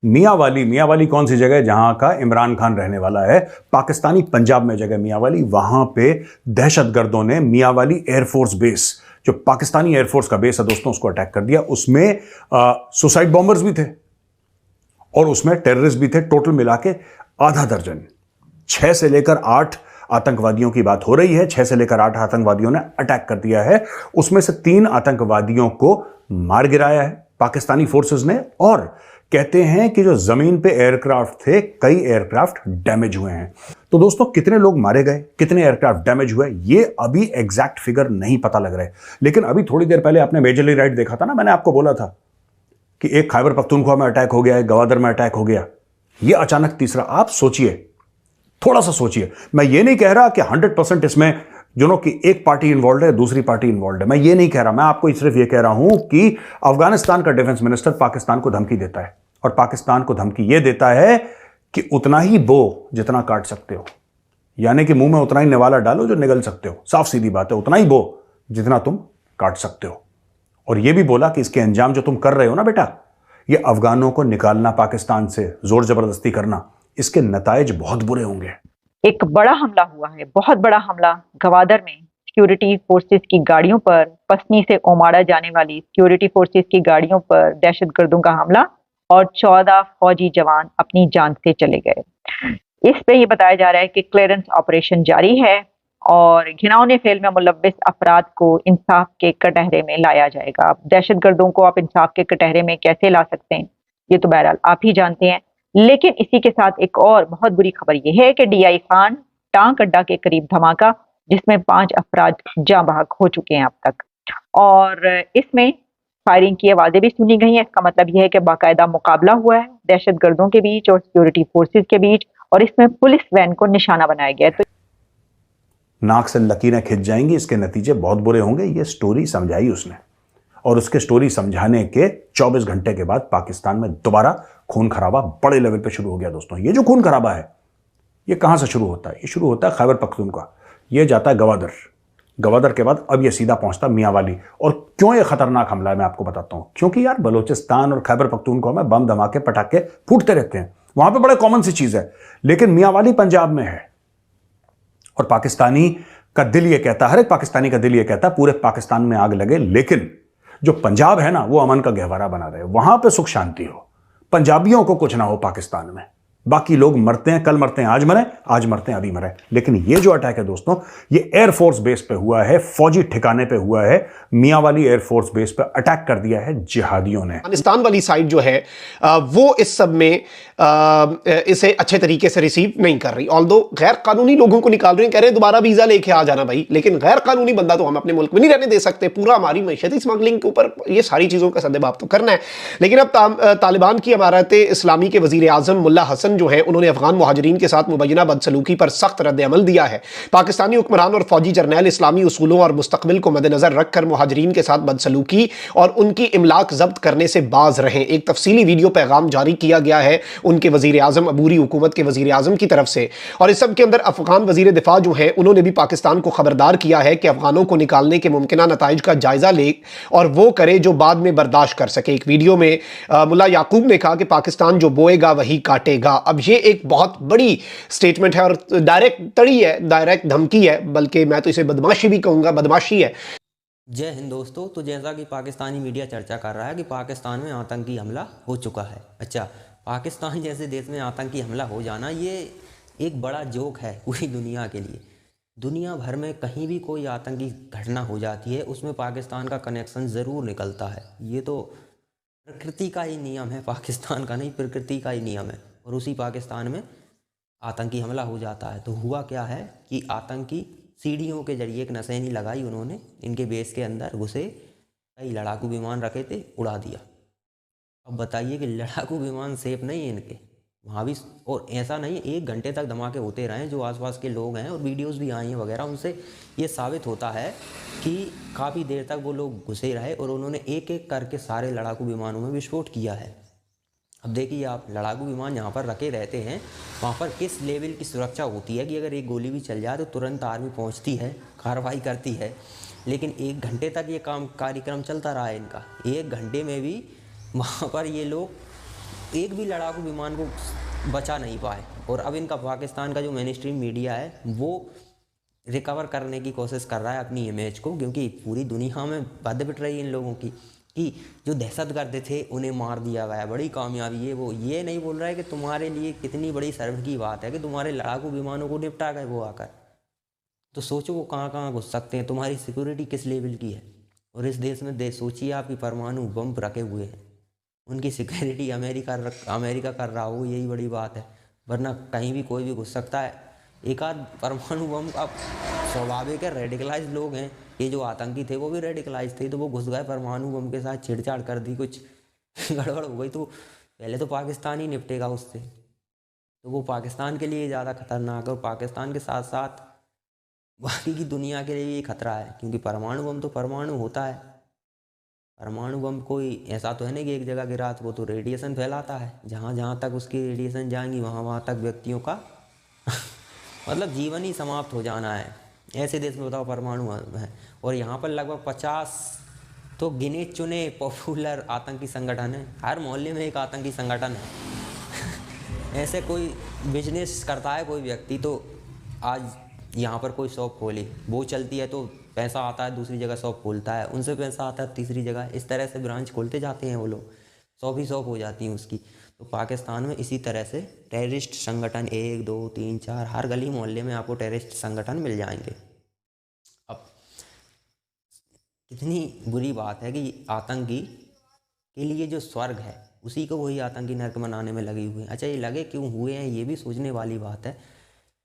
मियांवाली, मियांवाली कौन सी जगह है जहां का इमरान खान रहने वाला है? पाकिस्तानी पंजाब में जगह मियांवाली। वहां पे दहशतगर्दों ने मियांवाली एयरफोर्स बेस, जो पाकिस्तानी एयरफोर्स का बेस है दोस्तों, उसको अटैक कर दिया। उसमें सुसाइड बॉम्बर्स भी थे और उसमें टेररिस्ट भी थे। टोटल मिला के आधा दर्जन, 6 से लेकर 8 आतंकवादियों की बात हो रही है। 6 से लेकर 8 आतंकवादियों ने अटैक कर दिया है। उसमें से 3 आतंकवादियों को मार गिराया है पाकिस्तानी फोर्सेस ने, और कहते हैं कि जो जमीन पे एयरक्राफ्ट थे, कई एयरक्राफ्ट डैमेज हुए हैं। तो दोस्तों, कितने लोग मारे गए, कितने एयरक्राफ्ट डैमेज हुए, ये अभी एग्जैक्ट फिगर नहीं पता लग रहा है। लेकिन अभी थोड़ी देर पहले आपने मेजरली राइट देखा था ना, मैंने आपको बोला था कि एक खैबर पख्तूनख्वा में अटैक हो गया है, गवादर में अटैक हो गया, ये अचानक तीसरा। आप सोचिए, थोड़ा सा सोचिए। मैं ये नहीं कह रहा कि 100% इसमें कि एक पार्टी इन्वॉल्व है, दूसरी पार्टी इन्वॉल्व है, मैं ये नहीं कह रहा। मैं आपको सिर्फ ये कह रहा हूं कि अफगानिस्तान का डिफेंस मिनिस्टर पाकिस्तान को धमकी देता है, और पाकिस्तान को धमकी ये देता है कि उतना ही बो जितना काट सकते हो, यानी कि मुंह में उतना ही निवाला डालो जो निगल सकते हो। साफ सीधी बात है, उतना ही बो जितना तुम काट सकते हो। और यह भी बोला कि इसके अंजाम जो तुम कर रहे हो ना बेटा, ये अफगानों को निकालना पाकिस्तान से, जोर जबरदस्ती करना, इसके नतायज बहुत बुरे होंगे। एक बड़ा हमला हुआ है, बहुत बड़ा हमला गवादर में। सिक्योरिटी फोर्सेस की गाड़ियों पर, पसनी से ओमाड़ा जाने वाली सिक्योरिटी फोर्सेस की गाड़ियों पर दहशतगर्दों का हमला, और 14 फौजी जवान अपनी जान से चले गए। इस पे ये बताया जा रहा है कि क्लियरेंस ऑपरेशन जारी है और घिनौने फेल में मुलव्विस अफराद को इंसाफ के कटहरे में लाया जाएगा। अब दहशतगर्दों को आप इंसाफ के कटहरे में कैसे ला सकते हैं, ये तो बहरहाल आप ही जानते हैं। लेकिन इसी के साथ एक और बहुत बुरी खबर यह है कि डीआई खान टांक अड्डा के करीब धमाका, जिसमें 5 अफराद जाँ बहक हो चुके हैं अब तक, और इसमें फायरिंग की आवाजें भी सुनी गई हैं। इसका मतलब यह है कि बाकायदा मुकाबला हुआ है दहशतगर्दों के बीच और सिक्योरिटी फोर्सेस के बीच, और इसमें पुलिस वैन को निशाना बनाया गया है। तो नाक से लकीरें खिंच जाएंगी, इसके नतीजे बहुत बुरे होंगे। ये स्टोरी समझाई उसने, और उसके स्टोरी समझाने के 24 घंटे के बाद पाकिस्तान में दोबारा खून खराबा बड़े लेवल पे शुरू हो गया। दोस्तों, ये जो खून खराबा है, ये कहां से शुरू होता है? ये शुरू होता है खैबर पख्तूनख्वा, ये जाता है गवादर, गवादर के बाद अब ये सीधा पहुंचता मियांवाली। और क्यों ये खतरनाक हमला है मैं आपको बताता हूं। क्योंकि यार, बलोचिस्तान और खैबर पख्तूनख्वा में बम धमाके पटाखे फूटते रहते हैं, वहां पे बड़े कॉमन सी चीज है। लेकिन मियांवाली पंजाब में है, और पाकिस्तानी का दिल ये कहता है, हर एक पाकिस्तानी का दिल ये कहता है पूरे पाकिस्तान में आग लगे, लेकिन जो पंजाब है ना, वो अमन का गहवारा बना रहे, वहां पे सुख शांति हो, पंजाबियों को कुछ ना हो पाकिस्तान में। बाकी लोग मरते हैं, कल मरते हैं, आज मरे, आज मरते हैं, अभी मरे। लेकिन ये जो अटैक है दोस्तों, ये एयरफोर्स बेस पे हुआ है, फौजी ठिकाने पे हुआ है। मियांवाली एयरफोर्स बेस पे अटैक कर दिया है जिहादियों ने। अफगानिस्तान वाली साइड जो है वो इस सब में इसे अच्छे तरीके से रिसीव नहीं कर रही। ऑल्दो गैर कानूनी लोगों को निकाल रहे हैं, कह रहे हैं दोबारा वीजा लेके आ जाना भाई, लेकिन गैर कानूनी बंदा तो हम अपने मुल्क में नहीं रहने दे सकते। पूरा हमारी मैशती स्मगलिंग के ऊपर ये सारी चीज़ों का सद्देबाब तो करना है। लेकिन अब तालिबान की इमारत इस्लामी के वजीर आजम मुल्ला हसन जो है, उन्होंने अफगान मुहाजिरीन के साथ मुबैना बदसलूकी पर सख्त रद्द-ए-अमल दिया है। पाकिस्तानी हुक्मरान और फौजी जर्नैल इस्लामी उसूलों और मुस्तकबिल को मद्देनजर रखकर मुहाजिरीन के साथ बदसलूकी और उनकी इमलाक जब्त करने से बाज रहें। एक तफसीली वीडियो पैगाम जारी किया गया है उनके वजीर आजम, अबूरी हुकूमत के वजीर आजम की तरफ से। और इस सब के अंदर अफगान वजीर दिफा जो है, उन्होंने भी पाकिस्तान को खबरदार किया है कि अफगानों को निकालने के मुमकिन नताइज का जायजा ले और वो करे जो बाद में बर्दाश्त कर सके। एक वीडियो में मुल्ला याकूब ने कहा कि पाकिस्तान जो बोएगा वही काटेगा। अब ये एक बहुत बड़ी स्टेटमेंट है और डायरेक्ट तड़ी है, डायरेक्ट धमकी है, बल्कि मैं तो इसे बदमाशी भी कहूंगा, बदमाशी है। जय हिंद दोस्तों। तो जैसा कि पाकिस्तानी मीडिया चर्चा कर रहा है कि पाकिस्तान में आतंकी हमला हो चुका है। अच्छा, पाकिस्तान जैसे देश में आतंकी हमला हो जाना ये एक बड़ा जोक है पूरी दुनिया के लिए। दुनिया भर में कहीं भी कोई आतंकी घटना हो जाती है, उसमें पाकिस्तान का कनेक्शन ज़रूर निकलता है। ये तो प्रकृति का ही नियम है, पाकिस्तान का नहीं, प्रकृति का ही नियम है। और उसी पाकिस्तान में आतंकी हमला हो जाता है। तो हुआ क्या है कि आतंकी सीढ़ियों के जरिए एक नशेनी लगाई उन्होंने, इनके बेस के अंदर घुसे, कई लड़ाकू विमान रखे थे, उड़ा दिया। अब बताइए कि लड़ाकू विमान सेफ नहीं है इनके वहाँ भी, और ऐसा नहीं 1 घंटे तक धमाके होते रहे। जो आसपास के लोग हैं और वीडियोस भी आई हैं वगैरह, उनसे ये साबित होता है कि काफ़ी देर तक वो लोग घुसे रहे और उन्होंने एक एक करके सारे लड़ाकू विमानों में विस्फोट किया है। अब देखिए आप, लड़ाकू विमान यहाँ पर रखे रहते हैं, वहाँ पर किस लेवल की सुरक्षा होती है कि अगर एक गोली भी चल जाए तो तुरंत आर्मी पहुँचती है, कार्रवाई करती है। लेकिन 1 घंटे तक ये कार्यक्रम चलता रहा है इनका। 1 घंटे में भी वहाँ पर ये लोग एक भी लड़ाकू विमान को बचा नहीं पाए। और अब इनका पाकिस्तान का जो मेन स्ट्रीम मीडिया है वो रिकवर करने की कोशिश कर रहा है अपनी इमेज को, क्योंकि पूरी दुनिया में बद पिट रही है इन लोगों की कि जो दहशतगर्द थे उन्हें मार दिया गया, बड़ी कामयाबी है। वो ये नहीं बोल रहा है कि तुम्हारे लिए कितनी बड़ी शर्म की बात है कि तुम्हारे लड़ाकू विमानों को निपटा गए वो आकर। तो सोचो वो कहाँ कहाँ घुस सकते हैं, तुम्हारी सिक्योरिटी किस लेवल की है। और इस देश में सोचिए आपकी परमाणु बम रखे हुए हैं, उनकी सिक्योरिटी अमेरिका कर रहा हो, यही बड़ी बात है। वरना कहीं भी कोई भी घुस सकता है। एक आध परमाणु बम का स्वाभाविक है, रेडिकलाइज लोग हैं, ये जो आतंकी थे वो भी रेडिकलाइज थे, तो वो घुस गए परमाणु बम के साथ, छेड़छाड़ कर दी, कुछ गड़बड़ हो गई तो पहले तो पाकिस्तान ही निपटेगा उससे। तो वो पाकिस्तान के लिए ज़्यादा खतरनाक है और पाकिस्तान के साथ साथ बाकी की दुनिया के लिए भी खतरा है, क्योंकि परमाणु बम तो परमाणु होता है। परमाणु बम कोई ऐसा तो है नहीं कि एक जगह गिरा, वो तो रेडिएशन फैलाता है। जहाँ जहाँ तक उसकी रेडिएशन जाएंगी वहाँ वहाँ तक व्यक्तियों का मतलब जीवन ही समाप्त हो जाना है। ऐसे देश में बताओ परमाणु है, और यहाँ पर लगभग 50 तो गिने चुने पॉपुलर आतंकी संगठन है। हर मोहल्ले में एक आतंकी संगठन है। ऐसे कोई बिजनेस करता है कोई व्यक्ति, तो आज यहाँ पर कोई शॉप खोली, वो चलती है तो पैसा आता है, दूसरी जगह शॉप खोलता है, उनसे पैसा आता है तीसरी जगह, इस तरह से ब्रांच खोलते जाते हैं वो लोग, शॉप ही शॉप हो जाती है उसकी। तो पाकिस्तान में इसी तरह से टेररिस्ट संगठन 1 2 3 4 हर गली मोहल्ले में आपको टेररिस्ट संगठन मिल जाएंगे। अब कितनी बुरी बात है कि आतंकी के लिए जो स्वर्ग है उसी को वही आतंकी नर्क बनाने में लगे हुए हैं। अच्छा, ये लगे क्यों हुए हैं, ये भी सोचने वाली बात है।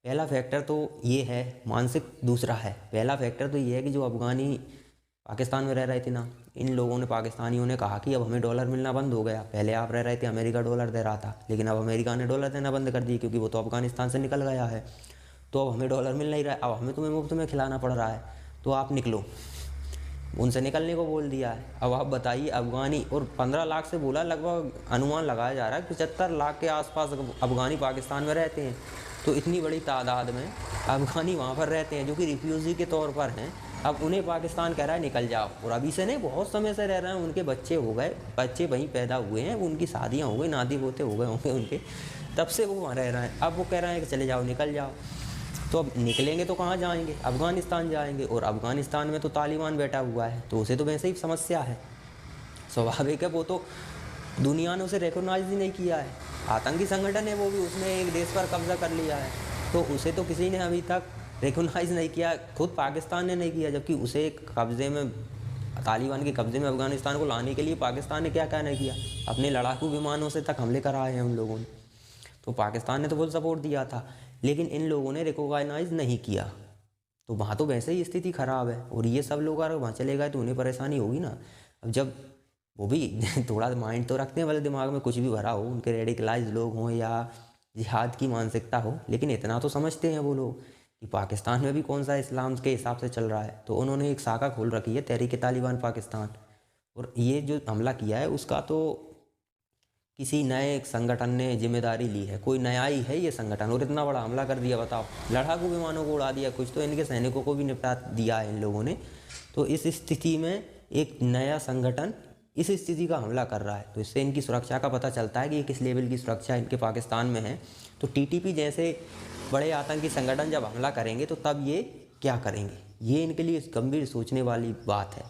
पहला फैक्टर तो ये है मानसिक, दूसरा है पहला फैक्टर तो ये है कि जो अफगानी पाकिस्तान में रह रहे थे ना, इन लोगों ने, पाकिस्तानियों ने कहा कि अब हमें डॉलर मिलना बंद हो गया। पहले आप रह रहे थे, अमेरिका डॉलर दे रहा था, लेकिन अब अमेरिका ने डॉलर देना बंद कर दिए, क्योंकि वो तो अफगानिस्तान से निकल गया है। तो अब हमें डॉलर मिल नहीं रहा है, अब हमें तुम्हें मुफ्त में खिलाना पड़ रहा है, तो आप निकलो। उनसे निकलने को बोल दिया है। अब आप बताइए, अफगानी, और 15 लाख से बोला, लगभग अनुमान लगाया जा रहा है 75 लाख के आसपास अफगानी पाकिस्तान में रहते हैं। तो इतनी बड़ी तादाद में अफगानी वहाँ पर रहते हैं जो कि रिफ्यूजी के तौर पर हैं। अब उन्हें पाकिस्तान कह रहा है निकल जाओ, और अभी से नहीं, बहुत समय से रह रहे हैं। उनके बच्चे हो गए, बच्चे वहीं पैदा हुए हैं, उनकी शादियाँ हो गई, नाती पोते हो गए होंगे उनके, तब से वो वहाँ रह रहे हैं। अब वो कह रहे हैं कि चले जाओ, निकल जाओ। तो अब निकलेंगे तो कहाँ जाएंगे? अफगानिस्तान जाएंगे, और अफगानिस्तान में तो तालिबान बैठा हुआ है, तो उसे तो वैसे ही समस्या है, स्वाभाविक है। वो तो दुनिया ने उसे रिकॉग्नाइज ही नहीं किया है, आतंकी संगठन है वो भी, उसने एक देश पर कब्जा कर लिया है, तो उसे तो किसी ने अभी तक रिकॉग्नाइज नहीं किया, खुद पाकिस्तान ने नहीं किया। जबकि उसे कब्जे में, तालिबान के कब्जे में अफगानिस्तान को लाने के लिए पाकिस्तान ने क्या क्या नहीं किया, अपने लड़ाकू विमानों से तक हमले कराए हैं उन लोगों ने। तो पाकिस्तान ने तो फुल सपोर्ट दिया था, लेकिन इन लोगों ने रिकॉग्नाइज नहीं किया। तो वहाँ तो वैसे ही स्थिति ख़राब है, और ये सब लोग अगर वहाँ चले गए तो उन्हें परेशानी होगी ना। अब जब वो भी थोड़ा माइंड तो रखते हैं, वाले दिमाग में कुछ भी भरा हो, उनके रेडिकलाइज लोग हों या जिहाद की मानसिकता हो, लेकिन इतना तो समझते हैं वो लोग कि पाकिस्तान में भी कौन सा इस्लाम के हिसाब से चल रहा है। तो उन्होंने एक शाखा खोल रखी है, तहरीक तालिबान पाकिस्तान, और ये जो हमला किया है उसका तो किसी नए संगठन ने जिम्मेदारी ली है, कोई नया ही है ये संगठन, और इतना बड़ा हमला कर दिया। बताओ, लड़ाकू विमानों को उड़ा दिया, कुछ तो इनके सैनिकों को भी निपटा दिया है इन लोगों ने। तो इस स्थिति में एक नया संगठन इस स्थिति का हमला कर रहा है, तो इससे इनकी सुरक्षा का पता चलता है कि ये किस लेवल की सुरक्षा इनके पाकिस्तान में है। तो टीटीपी जैसे बड़े आतंकी संगठन जब हमला करेंगे तो तब ये क्या करेंगे, ये इनके लिए गंभीर सोचने वाली बात है।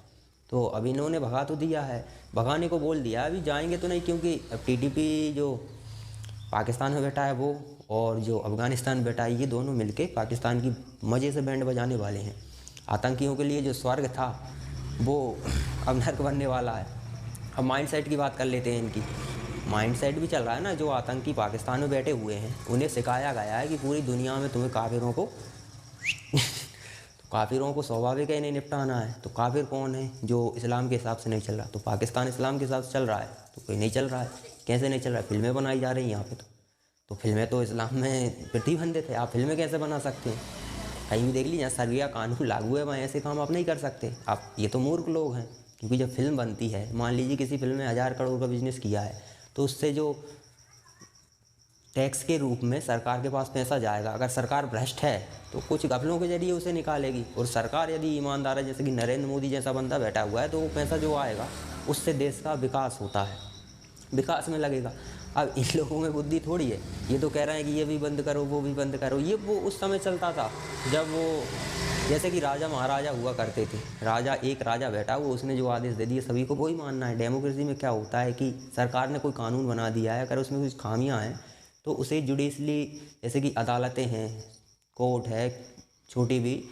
तो अब इन्होंने भगा तो दिया है, भगाने को बोल दिया, अभी जाएंगे तो नहीं, क्योंकि अब टीटीपी जो पाकिस्तान में बैठा है वो, और जो अफगानिस्तान में बैठा है, ये दोनों मिलके पाकिस्तान की मज़े से बैंड बजाने वाले हैं। आतंकियों के लिए जो स्वर्ग था वो अब नर्क बनने वाला है। अब माइंड सेट की बात कर लेते हैं। इनकी माइंड सेट भी चल रहा है ना, जो आतंकी पाकिस्तान में बैठे हुए हैं उन्हें सिखाया गया है कि पूरी दुनिया में तुम्हें काफिरों को तो काफिरों को स्वाभाविक है इन्हें निपटाना है। तो काफिर कौन है? जो इस्लाम के हिसाब से नहीं चल रहा। तो पाकिस्तान इस्लाम के हिसाब से चल रहा है, तो कोई नहीं चल रहा है। कैसे नहीं चल रहा है? फिल्में बनाई जा रही हैं यहाँ पे। तो फिल्में तो इस्लाम में प्रतिबंधित है, आप फिल्में कैसे बना सकते हैं? कहीं भी देख लीजिए, शरिया कानून लागू है, वहाँ ऐसे काम आप नहीं कर सकते। आप ये तो मूर्ख लोग हैं, क्योंकि जब फिल्म बनती है, मान लीजिए किसी फिल्म में 1000 करोड़ का बिजनेस किया है, तो उससे जो टैक्स के रूप में सरकार के पास पैसा जाएगा, अगर सरकार भ्रष्ट है तो कुछ घपलों के जरिए उसे निकालेगी, और सरकार यदि ईमानदार है, जैसे कि नरेंद्र मोदी जैसा बंदा बैठा हुआ है, तो वो पैसा जो आएगा उससे देश का विकास होता है, विकास में लगेगा। अब इन लोगों में बुद्धि थोड़ी है, ये तो कह रहे हैं कि ये भी बंद करो वो भी बंद करो। ये वो उस समय चलता था जब वो जैसे कि राजा महाराजा हुआ करते थे, राजा एक राजा बैठा वो उसने जो आदेश दे दिए सभी को वही मानना है। डेमोक्रेसी में क्या होता है कि सरकार ने कोई कानून बना दिया है, अगर उसमें कुछ खामियां हैं तो उसे जुडिशली, जैसे कि अदालतें हैं, कोर्ट है छोटी भी,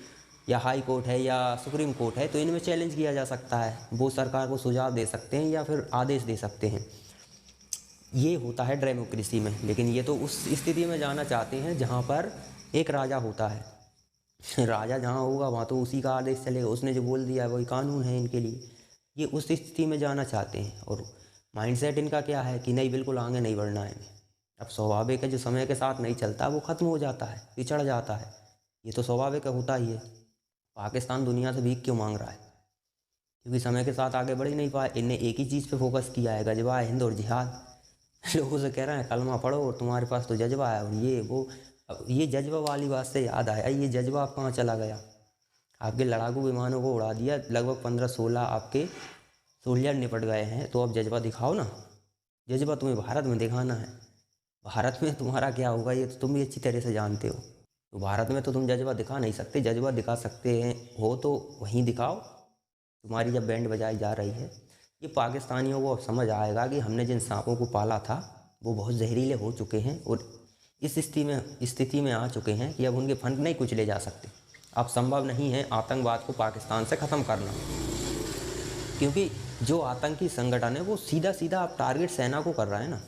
या हाई कोर्ट है या सुप्रीम कोर्ट है, तो इनमें चैलेंज किया जा सकता है। वो सरकार को सुझाव दे सकते हैं या फिर आदेश दे सकते हैं। ये होता है डेमोक्रेसी में। लेकिन ये तो उस स्थिति में जाना चाहते हैं जहाँ पर एक राजा होता है। राजा जहाँ होगा वहाँ तो उसी का आदेश चलेगा, उसने जो बोल दिया है वही कानून है इनके लिए। ये उस स्थिति में जाना चाहते हैं और माइंडसेट इनका क्या है कि नहीं, बिल्कुल आगे नहीं बढ़ना है। अब स्वाभाविक है, जो समय के साथ नहीं चलता वो ख़त्म हो जाता है, पिछड़ जाता है। ये तो स्वाभाविक होता ही है। पाकिस्तान दुनिया से भीख क्यों मांग रहा है? क्योंकि समय के साथ आगे बढ़ ही नहीं पाए। इनने एक ही चीज़ पे फोकस किया है, गजबा हिंद और जिहाद। लोगों से कह रहे हैं कलमा पढ़ो और तुम्हारे पास तो जज्बा है और ये वो। अब ये जज्बा वाली बात से याद आया, ये जज्बा आप कहाँ चला गया? आपके लड़ाकू विमानों को उड़ा दिया, लगभग 15-16 आपके सोल्जर निपट गए हैं, तो अब जज्बा दिखाओ ना। जज्बा तुम्हें भारत में दिखाना है। भारत में तुम्हारा क्या होगा ये तो तुम भी अच्छी तरह से जानते हो। तो भारत में तो तुम जज्बा दिखा नहीं सकते। जज्बा दिखा सकते हैं हो तो वहीं दिखाओ, तुम्हारी जब बैंड बजाई जा रही है। ये पाकिस्तानियों को अब समझ आएगा कि हमने जिन सांपों को पाला था वो बहुत जहरीले हो चुके हैं और इस स्थिति में आ चुके हैं कि अब उनके फंड नहीं कुछ ले जा सकते। अब संभव नहीं है आतंकवाद को पाकिस्तान से ख़त्म करना, क्योंकि जो आतंकी संगठन है वो सीधा सीधा अब टारगेट सेना को कर रहा है ना।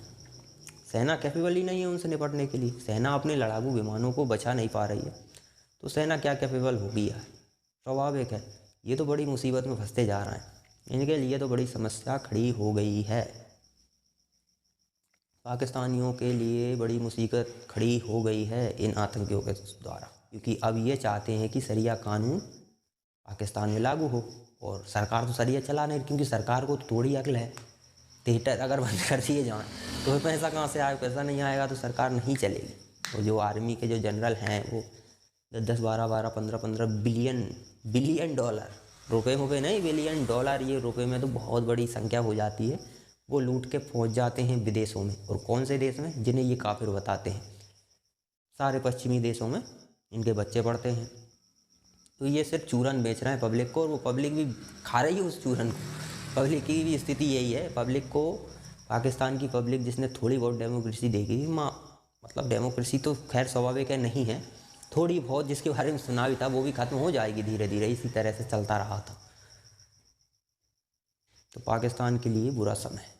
सेना कैपेबल ही नहीं है उनसे निपटने के लिए। सेना अपने लड़ाकू विमानों को बचा नहीं पा रही है, तो सेना क्या कैपेबल होगी यार? स्वाभाविक है। ये तो बड़ी मुसीबत में फंसते जा रहे हैं। इनके लिए तो बड़ी समस्या खड़ी हो गई है। पाकिस्तानियों के लिए बड़ी मुसीबत खड़ी हो गई है इन आतंकियों के द्वारा, क्योंकि अब ये चाहते हैं कि शरिया कानून पाकिस्तान में लागू हो। और सरकार तो शरिया चला नहीं, क्योंकि सरकार को तो थोड़ी अकल है। थिएटर अगर बंद कर दिए जाएँ तो पैसा कहाँ से आएगा? पैसा नहीं आएगा तो सरकार नहीं चलेगी। और जो आर्मी के जो जनरल हैं वो 10, 12, 15 बिलियन डॉलर, रुपए नहीं, बिलियन डॉलर, ये रुपए में तो बहुत बड़ी संख्या हो जाती है। वो लूट के पहुंच जाते हैं विदेशों में। और कौन से देश में? जिन्हें ये काफिर बताते हैं। सारे पश्चिमी देशों में इनके बच्चे पढ़ते हैं। तो ये सिर्फ चूरन बेच रहे हैं पब्लिक को, और वो पब्लिक भी खा रही है उस चूरन को। पब्लिक की भी स्थिति यही है। पब्लिक को, पाकिस्तान की पब्लिक जिसने थोड़ी बहुत डेमोक्रेसी देखी, मतलब डेमोक्रेसी तो खैर स्वाभाविक है नहीं है, थोड़ी बहुत जिसके बारे में सुना भी था वो भी ख़त्म हो जाएगी धीरे धीरे। इसी तरह से चलता रहा था। तो पाकिस्तान के लिए बुरा समय।